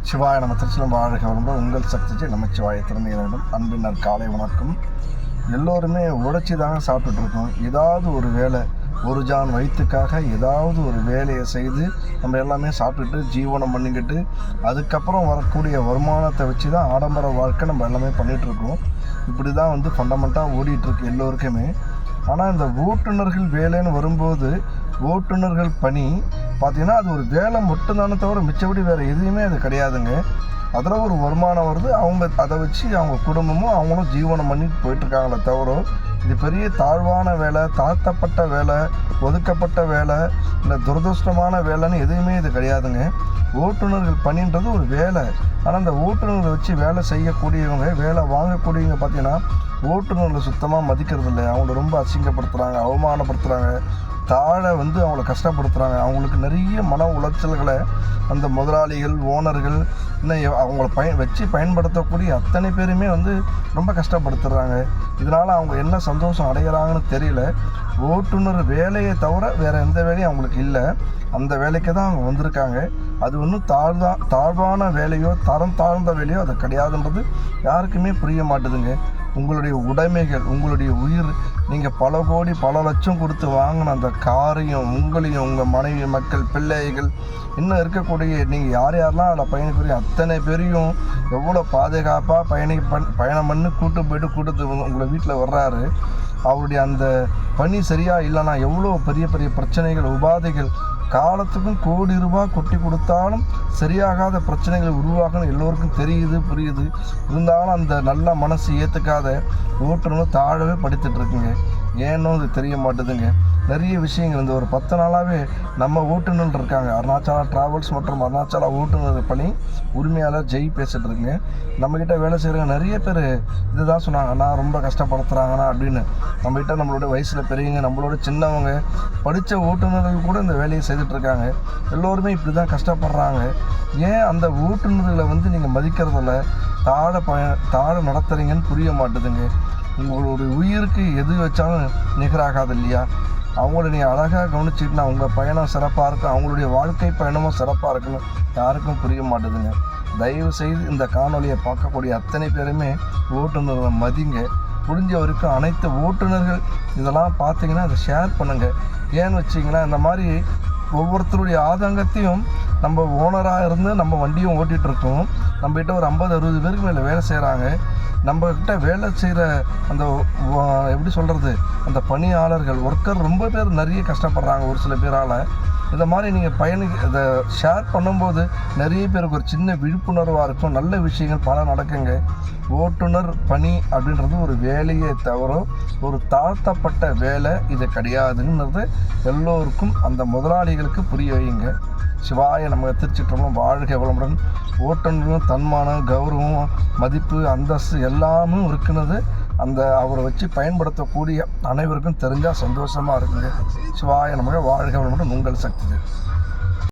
சிவாய நம்ம திருச்சிலம் வாழ்க வளமுடன். உங்கள் சக்திக்கு நமச்சிவாய திறமை வேண்டும். அன்பினர் காலை வணக்கம். எல்லோருமே உழைச்சி தாங்க சாப்பிட்டுட்டு இருக்கோம். ஏதாவது ஒரு வேலை, ஒரு ஜான் வயிற்றுக்காக ஏதாவது ஒரு வேலையை செய்து நம்ம எல்லாமே சாப்பிட்டுட்டு ஜீவனம் பண்ணிக்கிட்டு அதுக்கப்புறம் வரக்கூடிய வருமானத்தை வச்சு தான் ஆடம்பர வாழ்க்கை நம்ம எல்லாமே பண்ணிகிட்ருக்கோம். இப்படி தான் ஃபண்டமெண்ட்டாக ஓடிட்டுருக்கு எல்லோருக்குமே. ஆனால் இந்த ஓட்டுநர்கள் வேலைன்னு வரும்போது ஓட்டுநர்கள் பணி பார்த்திங்கன்னா அது ஒரு வேலை மட்டும்தானே தவிர மிச்சப்படி வேறு எதுவுமே அது கிடையாதுங்க. அதில் ஒரு வருமானம் வருது, அவங்க அதை வச்சு அவங்க குடும்பமும் அவங்களும் ஜீவனம் பண்ணிட்டு போயிட்டுருக்காங்களே தவிர இது பெரிய தாழ்வான வேலை, தாழ்த்தப்பட்ட வேலை, ஒதுக்கப்பட்ட வேலை, இல்லை துரதிருஷ்டமான வேலைன்னு எதுவுமே இது கிடையாதுங்க. ஓட்டுநர்கள் பணின்றது ஒரு வேலை. ஆனால் அந்த ஓட்டுநர்களை வச்சு வேலை செய்யக்கூடியவங்க, வேலை வாங்கக்கூடியவங்க பார்த்திங்கன்னா ஓட்டுநர்களை சுத்தமாக மதிக்கிறது இல்லை. அவங்கள ரொம்ப அசிங்கப்படுத்துகிறாங்க, அவமானப்படுத்துகிறாங்க, தாழ அவங்கள கஷ்டப்படுத்துகிறாங்க. அவங்களுக்கு நிறைய மன உளைச்சல்களை அந்த முதலாளிகள், ஓனர்கள், இன்னும் அவங்கள வச்சு பயன்படுத்தக்கூடிய அத்தனை பேருமே ரொம்ப கஷ்டப்படுத்துகிறாங்க. இதனால் அவங்க என்ன சந்தோஷம் அடைகிறாங்கன்னு தெரியல. ஓட்டுநர் வேலையை தவிர வேறு எந்த வேலையும் அவங்களுக்கு இல்லை. அந்த வேலைக்கு தான் அவங்க வந்திருக்காங்க. அது ஒன்றும் தாழ்வான வேலையோ தரம் தாழ்ந்த வேலையோ அது கிடையாதுன்றது யாருக்குமே புரிய மாட்டுதுங்க. உங்களுடைய உடைமைகள், உங்களுடைய உயிர், நீங்கள் பல கோடி பல லட்சம் கொடுத்து வாங்கின அந்த காரையும் உங்களையும் உங்கள் மனைவி, மக்கள், பிள்ளைகள், இன்னும் இருக்கக்கூடிய நீங்கள் யாரெல்லாம் அதில் பயணிக்கூடிய அத்தனை பேரையும் எவ்வளோ பாதுகாப்பாக பயணம் பண்ணி கூட்டு போயிட்டு உங்களை வீட்டில் வர்றாரு. அவருடைய அந்த பணி சரியாக இல்லைன்னா எவ்வளோ பெரிய பெரிய பிரச்சனைகள், உபாதைகள், காலத்துக்கும் கோடி ரூபாய் கொட்டி கொடுத்தாலும் சரியாகாத பிரச்சனைகள் உருவாகணும் எல்லோருக்கும் தெரியுது, புரியுது. இருந்தாலும் அந்த நல்ல மனசு ஏற்றுக்காத ஓட்டுநர் தாழவே படித்துட்ருக்குங்க. ஏன்னோ இது தெரிய மாட்டுதுங்க. நிறைய விஷயங்கள் இந்த ஒரு 10 நாளாகவே நம்ம ஓட்டுநர் இருக்காங்க. அருணாச்சலா டிராவல்ஸ் மற்றும் அருணாச்சலா ஓட்டுநர் பணி உரிமையாளர் ஜெய் பேசிகிட்டு இருக்குங்க. நம்மக்கிட்ட வேலை செய்கிறவங்க நிறைய பேர் இதுதான் சொன்னாங்க, நான் ரொம்ப கஷ்டப்படுத்துகிறாங்கண்ணா அப்படின்னு. நம்மகிட்ட நம்மளோட வயசில் பெரியவங்க, நம்மளோட சின்னவங்க, படித்த ஓட்டுநர்கள் கூட இந்த வேலையை செய்துட்ருக்காங்க. எல்லோருமே இப்படி தான் கஷ்டப்படுறாங்க. ஏன் அந்த ஓட்டுநர்களை நீங்கள் மதிக்கிறதில்ல, தாழ நடத்துகிறீங்கன்னு புரிய மாட்டுதுங்க. உங்களுடைய உயிருக்கு எது வச்சாலும் நிகராகாது இல்லையா? அவங்கள நீங்கள் அழகாக கவனிச்சிட்டுனா உங்கள் பயணம் சிறப்பாக இருக்கும், அவங்களுடைய வாழ்க்கை பயணமும் சிறப்பாக இருக்குன்னு யாருக்கும் புரிய மாட்டுதுங்க. தயவு செய்து இந்த காணொலியை பார்க்கக்கூடிய அத்தனை பேருமே ஓட்டுநர்களை மதிங்க. முடிஞ்ச வரைக்கும் அனைத்து ஓட்டுநர்கள் இதெல்லாம் பார்த்தீங்கன்னா அதை ஷேர் பண்ணுங்கள். ஏன்னு வச்சிங்கன்னா இந்த மாதிரி ஒவ்வொருத்தருடைய ஆதங்கத்தையும் நம்ம ஓனராக இருந்து நம்ம வண்டியும் ஓட்டிகிட்ருக்கோம். நம்மகிட்ட ஒரு 50-60 பேருக்கு மேலே வேலை செய்கிறாங்க. நம்மக்கிட்ட வேலை செய்கிற அந்த எப்படி சொல்கிறது, அந்த பணியாளர்கள், ஒர்க்கர் ரொம்ப பேர் நிறைய கஷ்டப்படுறாங்க ஒரு சில பேரால். இந்த மாதிரி நீங்கள் இதை ஷேர் பண்ணும்போது நிறைய பேருக்கு ஒரு சின்ன விழிப்புணர்வாக இருக்கும். நல்ல விஷயங்கள் பல நடக்குங்க. ஓட்டுநர் பணி அப்படின்றது ஒரு வேலையை தவிர ஒரு தாழ்த்தப்பட்ட வேலை இது கிடையாதுங்கிறது எல்லோருக்கும் அந்த முதலாளிகளுக்கு புரிய வைங்க. சிவாய நம்ம திருச்சிற்றம்பலம் வாழ்க வளமுடன். ஓட்டுநரும் தன்மானம், கௌரவம், மதிப்பு, அந்தஸ்து எல்லாமே இருக்குனது அந்த அவரை வச்சு பயன்படுத்தக்கூடிய அனைவருக்கும் தெரிஞ்சால் சந்தோஷமாக இருக்குங்க. சிவாய நமக்கு வாழ்க வளமுடன். உங்கள் சக்தி.